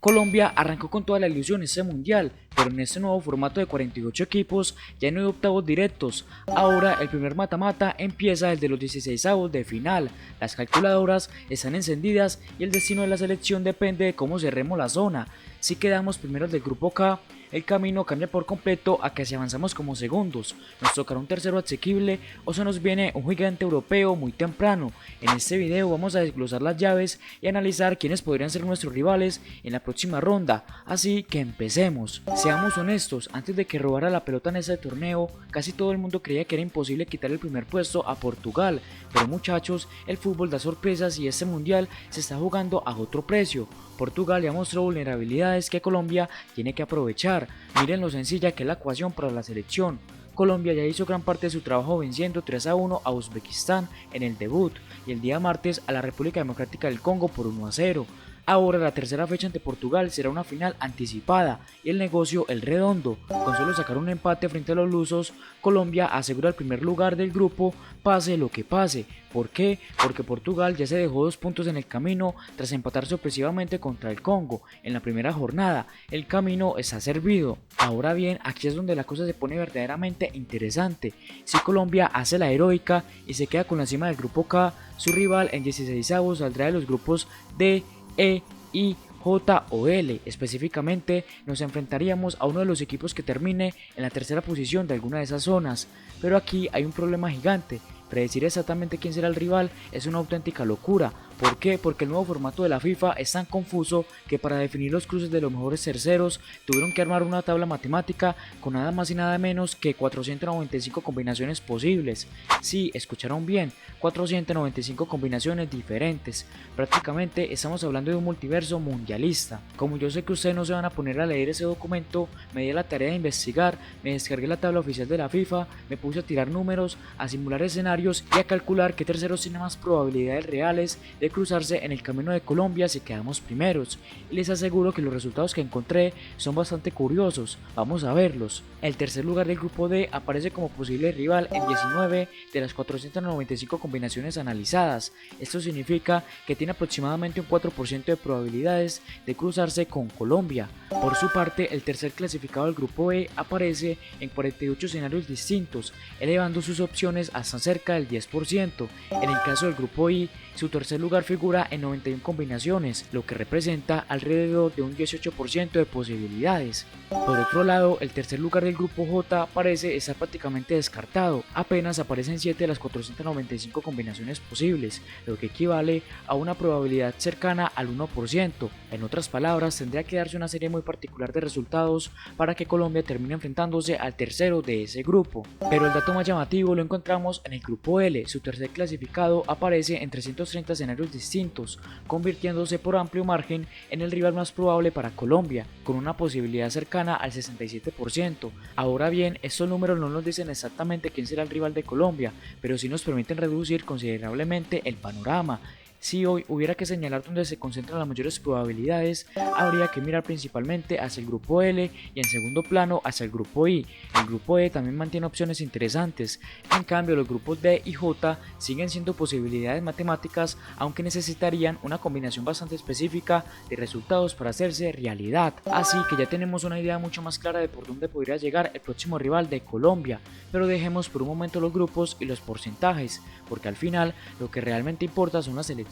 Colombia arrancó con toda la ilusión este mundial, pero en este nuevo formato de 48 equipos ya no hay octavos directos. Ahora el primer mata-mata empieza desde los 16avos de final. Las calculadoras están encendidas y el destino de la selección depende de cómo cerremos la zona. Si quedamos primeros del grupo K, el camino cambia por completo a que si avanzamos como segundos, nos tocará un tercero asequible o se nos viene un gigante europeo muy temprano. En este video vamos a desglosar las llaves y analizar quiénes podrían ser nuestros rivales en la próxima ronda, así que empecemos. Seamos honestos, antes de que robara la pelota en este torneo, casi todo el mundo creía que era imposible quitar el primer puesto a Portugal, pero muchachos, el fútbol da sorpresas y este mundial se está jugando a otro precio. Portugal ya mostró vulnerabilidades que Colombia tiene que aprovechar. Miren lo sencilla que es la ecuación para la selección. Colombia ya hizo gran parte de su trabajo venciendo 3-1 a Uzbekistán en el debut y el día martes a la República Democrática del Congo por 1-0. Ahora la tercera fecha ante Portugal será una final anticipada y el negocio el redondo. Con solo sacar un empate frente a los lusos, Colombia asegura el primer lugar del grupo pase lo que pase. ¿Por qué? Porque Portugal ya se dejó 2 puntos en el camino tras empatar sorpresivamente contra el Congo en la primera jornada. El camino está servido. Ahora bien, aquí es donde la cosa se pone verdaderamente interesante. Si Colombia hace la heroica y se queda con la cima del grupo K, su rival en 16avos saldrá de los grupos D, E, I, J o L. Específicamente nos enfrentaríamos a uno de los equipos que termine en la tercera posición de alguna de esas zonas, pero aquí hay un problema gigante. Predecir exactamente quién será el rival es una auténtica locura. ¿Por qué? Porque el nuevo formato de la FIFA es tan confuso que para definir los cruces de los mejores terceros tuvieron que armar una tabla matemática con nada más y nada menos que 495 combinaciones posibles. Sí, escucharon bien, 495 combinaciones diferentes. Prácticamente estamos hablando de un multiverso mundialista. Como yo sé que ustedes no se van a poner a leer ese documento, me di la tarea de investigar, me descargué la tabla oficial de la FIFA, me puse a tirar números, a simular escenarios y a calcular qué terceros tienen más probabilidades reales de cruzarse en el camino de Colombia si quedamos primeros, y les aseguro que los resultados que encontré son bastante curiosos. Vamos a verlos. El tercer lugar del grupo D aparece como posible rival en 19 de las 495 combinaciones analizadas. Esto significa que tiene aproximadamente un 4% de probabilidades de cruzarse con Colombia. Por su parte, el tercer clasificado del grupo E aparece en 48 escenarios distintos, elevando sus opciones hasta cerca del 10%. En el caso del grupo I, su tercer lugar figura en 91 combinaciones, lo que representa alrededor de un 18% de posibilidades. Por otro lado, el tercer lugar del grupo J parece estar prácticamente descartado, apenas aparecen 7 de las 495 combinaciones posibles, lo que equivale a una probabilidad cercana al 1%. En otras palabras, tendría que darse una serie muy particular de resultados para que Colombia termine enfrentándose al tercero de ese grupo. Pero el dato más llamativo lo encontramos en el grupo L. Su tercer clasificado aparece en 330 escenarios distintos, convirtiéndose por amplio margen en el rival más probable para Colombia, con una posibilidad cercana al 67%. Ahora bien, estos números no nos dicen exactamente quién será el rival de Colombia, pero sí nos permiten reducir considerablemente el panorama. Si hoy hubiera que señalar dónde se concentran las mayores probabilidades, habría que mirar principalmente hacia el grupo L y en segundo plano hacia el grupo I. El grupo E también mantiene opciones interesantes, en cambio los grupos D y J siguen siendo posibilidades matemáticas, aunque necesitarían una combinación bastante específica de resultados para hacerse realidad. Así que ya tenemos una idea mucho más clara de por dónde podría llegar el próximo rival de Colombia, pero dejemos por un momento los grupos y los porcentajes, porque al final lo que realmente importa son las elecciones.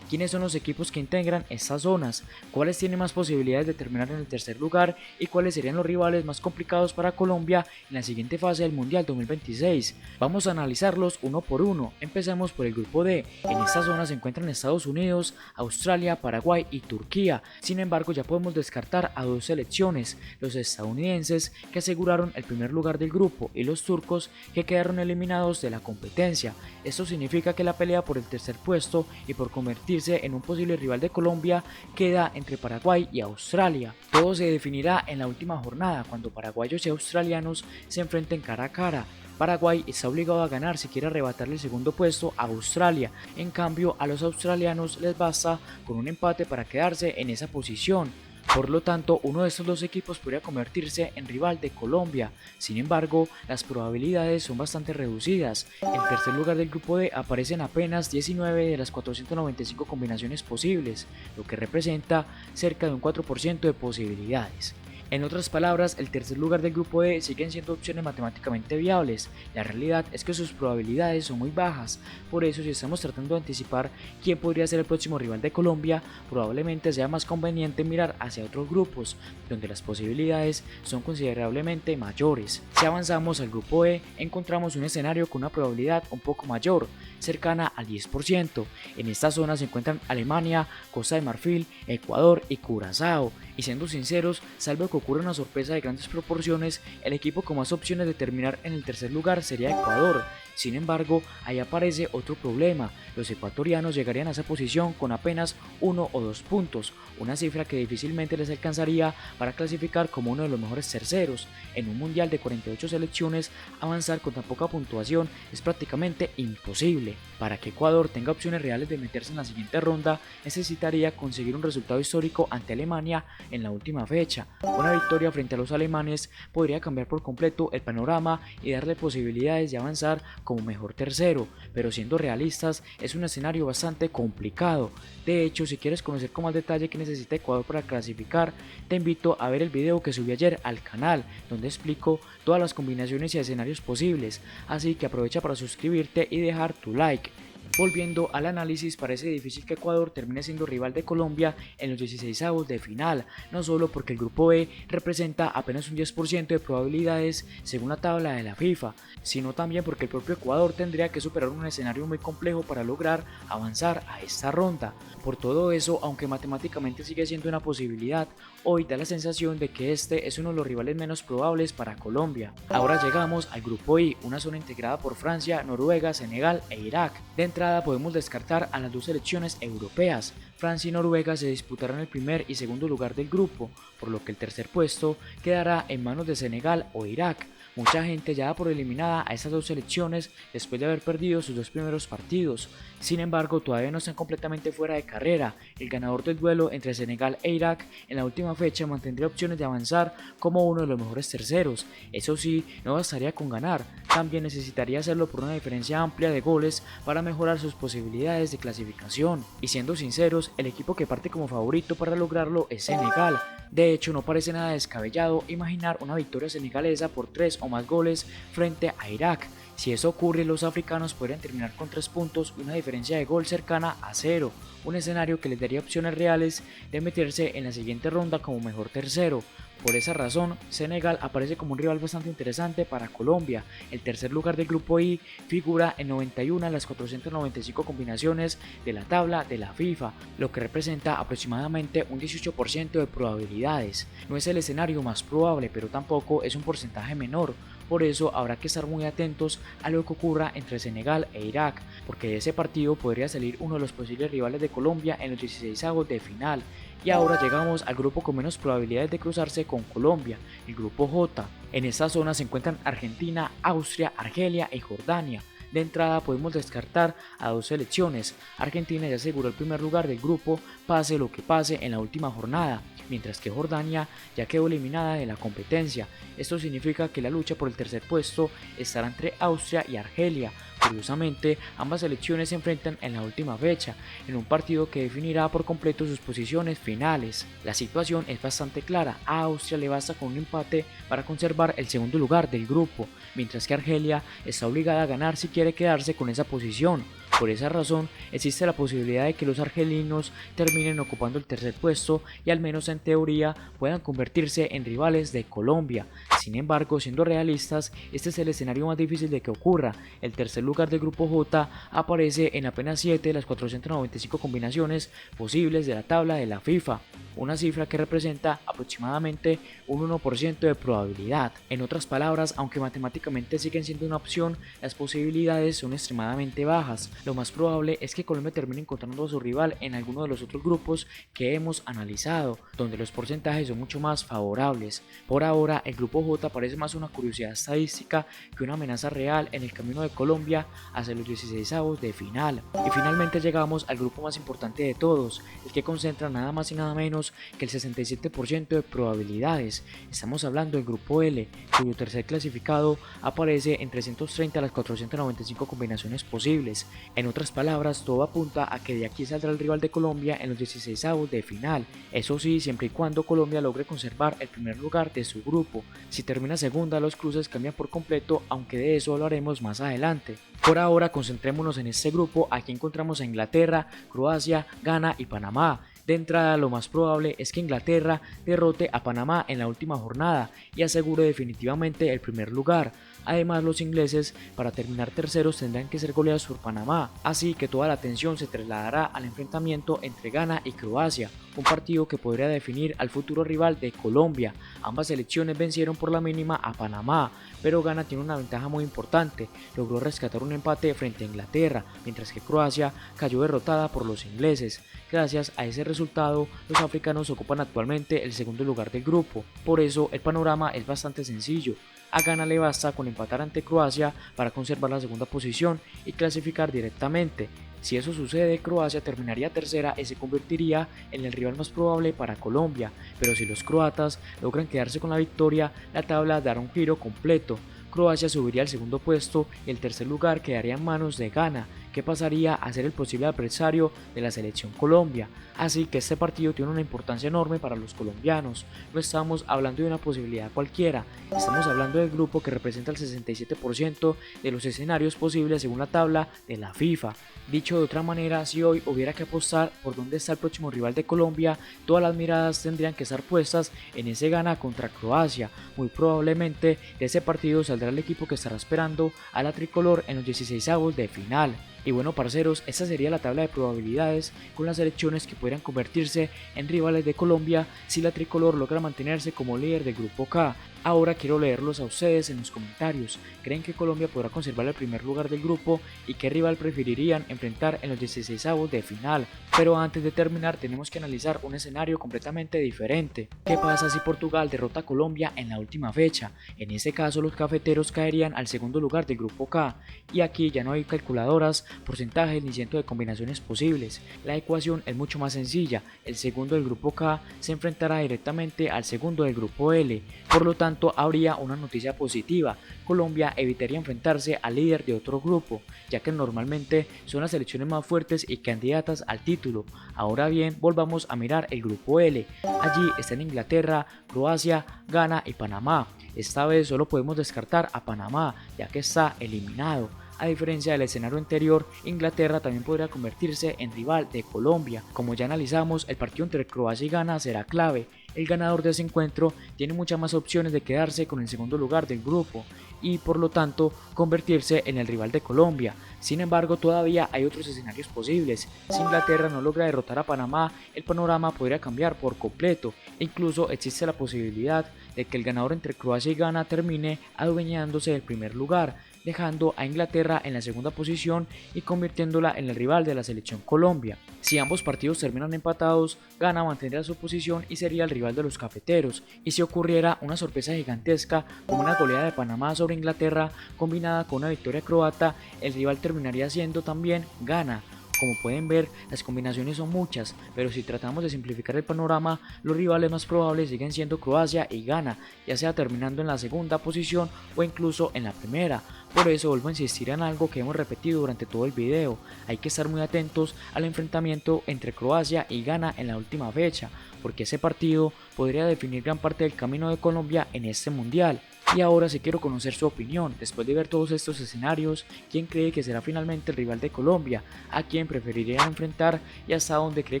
¿Quiénes son los equipos que integran estas zonas? ¿Cuáles tienen más posibilidades de terminar en el tercer lugar? ¿Y cuáles serían los rivales más complicados para Colombia en la siguiente fase del Mundial 2026? Vamos a analizarlos uno por uno. Empecemos por el grupo D. En esta zona se encuentran Estados Unidos, Australia, Paraguay y Turquía. Sin embargo, ya podemos descartar a dos selecciones, los estadounidenses que aseguraron el primer lugar del grupo y los turcos que quedaron eliminados de la competencia. Esto significa que la pelea por el tercer puesto y por convertirse en un posible rival de Colombia queda entre Paraguay y Australia. Todo se definirá en la última jornada cuando paraguayos y australianos se enfrenten cara a cara. Paraguay está obligado a ganar si quiere arrebatarle el segundo puesto a Australia, en cambio a los australianos les basta con un empate para quedarse en esa posición. Por lo tanto, uno de estos dos equipos podría convertirse en rival de Colombia. Sin embargo, las probabilidades son bastante reducidas. En tercer lugar del grupo D aparecen apenas 19 de las 495 combinaciones posibles, lo que representa cerca de un 4% de posibilidades. En otras palabras, el tercer lugar del grupo D siguen siendo opciones matemáticamente viables. La realidad es que sus probabilidades son muy bajas, por eso si estamos tratando de anticipar quién podría ser el próximo rival de Colombia, probablemente sea más conveniente mirar hacia otros grupos, donde las posibilidades son considerablemente mayores. Si avanzamos al grupo E, encontramos un escenario con una probabilidad un poco mayor, cercana al 10%. En esta zona se encuentran Alemania, Costa de Marfil, Ecuador y Curazao. Y siendo sinceros, salvo que ocurra una sorpresa de grandes proporciones, el equipo con más opciones de terminar en el tercer lugar sería Ecuador. Sin embargo, ahí aparece otro problema. Los ecuatorianos llegarían a esa posición con apenas 1 o 2 puntos, una cifra que difícilmente les alcanzaría para clasificar como uno de los mejores terceros. En un mundial de 48 selecciones, avanzar con tan poca puntuación es prácticamente imposible. Para que Ecuador tenga opciones reales de meterse en la siguiente ronda, necesitaría conseguir un resultado histórico ante Alemania en la última fecha. Una victoria frente a los alemanes podría cambiar por completo el panorama y darle posibilidades de avanzar como mejor tercero, pero siendo realistas es un escenario bastante complicado. De hecho, si quieres conocer con más detalle qué necesita Ecuador para clasificar, te invito a ver el video que subí ayer al canal, donde explico todas las combinaciones y escenarios posibles, así que aprovecha para suscribirte y dejar tu like. Volviendo al análisis, parece difícil que Ecuador termine siendo rival de Colombia en los 16avos de final, no solo porque el grupo B representa apenas un 10% de probabilidades según la tabla de la FIFA, sino también porque el propio Ecuador tendría que superar un escenario muy complejo para lograr avanzar a esta ronda. Por todo eso, aunque matemáticamente sigue siendo una posibilidad, hoy da la sensación de que este es uno de los rivales menos probables para Colombia. Ahora llegamos al grupo I, una zona integrada por Francia, Noruega, Senegal e Irak. De entrada podemos descartar a las dos selecciones europeas. Francia y Noruega se disputarán el primer y segundo lugar del grupo, por lo que el tercer puesto quedará en manos de Senegal o Irak. Mucha gente ya da por eliminada a estas dos selecciones después de haber perdido sus dos primeros partidos. Sin embargo, todavía no están completamente fuera de carrera. El ganador del duelo entre Senegal e Irak en la última fecha mantendría opciones de avanzar como uno de los mejores terceros. Eso sí, no bastaría con ganar, también necesitaría hacerlo por una diferencia amplia de goles para mejorar sus posibilidades de clasificación. Y siendo sinceros, el equipo que parte como favorito para lograrlo es Senegal. De hecho, no parece nada descabellado imaginar una victoria senegalesa por 3 o más goles frente a Irak. Si eso ocurre, los africanos podrían terminar con 3 puntos y una diferencia de gol cercana a 0, un escenario que les daría opciones reales de meterse en la siguiente ronda como mejor tercero. Por esa razón, Senegal aparece como un rival bastante interesante para Colombia. El tercer lugar del grupo I figura en 91 de las 495 combinaciones de la tabla de la FIFA, lo que representa aproximadamente un 18% de probabilidades. No es el escenario más probable, pero tampoco es un porcentaje menor. Por eso habrá que estar muy atentos a lo que ocurra entre Senegal e Irak, porque de ese partido podría salir uno de los posibles rivales de Colombia en los 16avos de final. Y ahora llegamos al grupo con menos probabilidades de cruzarse con Colombia, el grupo J. En esta zona se encuentran Argentina, Austria, Argelia y Jordania. De entrada podemos descartar a dos selecciones. Argentina ya aseguró el primer lugar del grupo, pase lo que pase en la última jornada, mientras que Jordania ya quedó eliminada de la competencia. Esto significa que la lucha por el tercer puesto estará entre Austria y Argelia. Curiosamente, ambas selecciones se enfrentan en la última fecha, en un partido que definirá por completo sus posiciones finales. La situación es bastante clara, a Austria le basta con un empate para conservar el segundo lugar del grupo, mientras que Argelia está obligada a ganar si quiere quedarse con esa posición. Por esa razón, existe la posibilidad de que los argelinos terminen ocupando el tercer puesto y al menos en teoría puedan convertirse en rivales de Colombia. Sin embargo, siendo realistas, este es el escenario más difícil de que ocurra. El tercer lugar del grupo J aparece en apenas 7 de las 495 combinaciones posibles de la tabla de la FIFA, una cifra que representa aproximadamente un 1% de probabilidad. En otras palabras, aunque matemáticamente siguen siendo una opción, las posibilidades son extremadamente bajas. lo más probable es que Colombia termine encontrando a su rival en alguno de los otros grupos que hemos analizado, donde los porcentajes son mucho más favorables. Por ahora, el grupo J parece más una curiosidad estadística que una amenaza real en el camino de Colombia hacia los 16avos de final. Y finalmente llegamos al grupo más importante de todos, el que concentra nada más y nada menos que el 67% de probabilidades. Estamos hablando del grupo L, cuyo tercer clasificado aparece en 330 a las 495 combinaciones posibles. En otras palabras, todo apunta a que de aquí saldrá el rival de Colombia en los 16avos de final. Eso sí, siempre y cuando Colombia logre conservar el primer lugar de su grupo. Si termina segunda, los cruces cambian por completo, aunque de eso hablaremos más adelante. Por ahora, concentrémonos en este grupo. Aquí encontramos a Inglaterra, Croacia, Ghana y Panamá. De entrada, lo más probable es que Inglaterra derrote a Panamá en la última jornada y asegure definitivamente el primer lugar. Además, los ingleses, para terminar terceros, tendrán que ser goleados por Panamá, así que toda la atención se trasladará al enfrentamiento entre Ghana y Croacia, un partido que podría definir al futuro rival de Colombia. Ambas selecciones vencieron por la mínima a Panamá, pero Ghana tiene una ventaja muy importante: logró rescatar un empate frente a Inglaterra, mientras que Croacia cayó derrotada por los ingleses. Gracias a ese resultado, los africanos ocupan actualmente el segundo lugar del grupo. Por eso, el panorama es bastante sencillo. A Ghana le basta con empatar ante Croacia para conservar la segunda posición y clasificar directamente. Si eso sucede, Croacia terminaría tercera y se convertiría en el rival más probable para Colombia, pero si los croatas logran quedarse con la victoria, la tabla dará un giro completo. Croacia subiría al segundo puesto y el tercer lugar quedaría en manos de Ghana, que pasaría a ser el posible adversario de la selección Colombia. Así que este partido tiene una importancia enorme para los colombianos. No estamos hablando de una posibilidad cualquiera, estamos hablando del grupo que representa el 67% de los escenarios posibles según la tabla de la FIFA. Dicho de otra manera, si hoy hubiera que apostar por dónde está el próximo rival de Colombia, todas las miradas tendrían que estar puestas en ese Ghana contra Croacia. Muy probablemente de ese partido saldrá el equipo que estará esperando a la tricolor en los 16avos de final. Y bueno, parceros, esta sería la tabla de probabilidades con las selecciones que podrían convertirse en rivales de Colombia si la tricolor logra mantenerse como líder del grupo K. Ahora quiero leerlos a ustedes en los comentarios. ¿Creen que Colombia podrá conservar el primer lugar del grupo y qué rival preferirían enfrentar en los 16avos de final? Pero antes de terminar tenemos que analizar un escenario completamente diferente. ¿Qué pasa si Portugal derrota a Colombia en la última fecha? En ese caso los cafeteros caerían al segundo lugar del grupo K y aquí ya no hay calculadoras, porcentajes ni ciento de combinaciones posibles. La ecuación es mucho más sencilla. El segundo del grupo K se enfrentará directamente al segundo del grupo L. Por lo tanto, habría una noticia positiva: Colombia evitaría enfrentarse al líder de otro grupo, ya que normalmente son las selecciones más fuertes y candidatas al título. Ahora bien, volvamos a mirar el grupo L. Allí están Inglaterra, Croacia, Ghana y Panamá. Esta vez solo podemos descartar a Panamá, ya que está eliminado. A diferencia del escenario anterior, Inglaterra también podría convertirse en rival de Colombia. Como ya analizamos, el partido entre Croacia y Ghana será clave. El ganador de ese encuentro tiene muchas más opciones de quedarse con el segundo lugar del grupo y por lo tanto convertirse en el rival de Colombia. Sin embargo, todavía hay otros escenarios posibles. Si Inglaterra no logra derrotar a Panamá, el panorama podría cambiar por completo. Incluso existe la posibilidad de que el ganador entre Croacia y Ghana termine adueñándose del primer lugar, dejando a Inglaterra en la segunda posición y convirtiéndola en el rival de la selección Colombia. Si ambos partidos terminan empatados, Ghana mantendría su posición y sería el rival de los cafeteros, y si ocurriera una sorpresa gigantesca como una goleada de Panamá sobre Inglaterra combinada con una victoria croata, el rival terminaría siendo también Ghana. Como pueden ver, las combinaciones son muchas, pero si tratamos de simplificar el panorama, los rivales más probables siguen siendo Croacia y Ghana, ya sea terminando en la segunda posición o incluso en la primera. Por eso vuelvo a insistir en algo que hemos repetido durante todo el video: hay que estar muy atentos al enfrentamiento entre Croacia y Ghana en la última fecha, porque ese partido podría definir gran parte del camino de Colombia en este mundial. Y ahora sí quiero conocer su opinión. Después de ver todos estos escenarios, ¿quién cree que será finalmente el rival de Colombia? ¿A quién preferiría enfrentar? ¿Y hasta dónde cree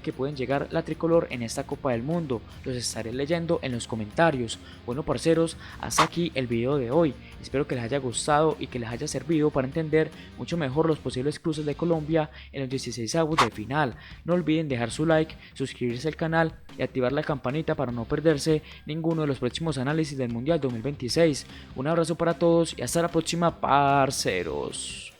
que pueden llegar la tricolor en esta Copa del Mundo? Los estaré leyendo en los comentarios. Bueno, parceros, hasta aquí el video de hoy. Espero que les haya gustado y que les haya servido para entender mucho mejor los posibles cruces de Colombia en los 16avos de final. No olviden dejar su like, suscribirse al canal y activar la campanita para no perderse ninguno de los próximos análisis del Mundial 2026. Un abrazo para todos y hasta la próxima, parceros.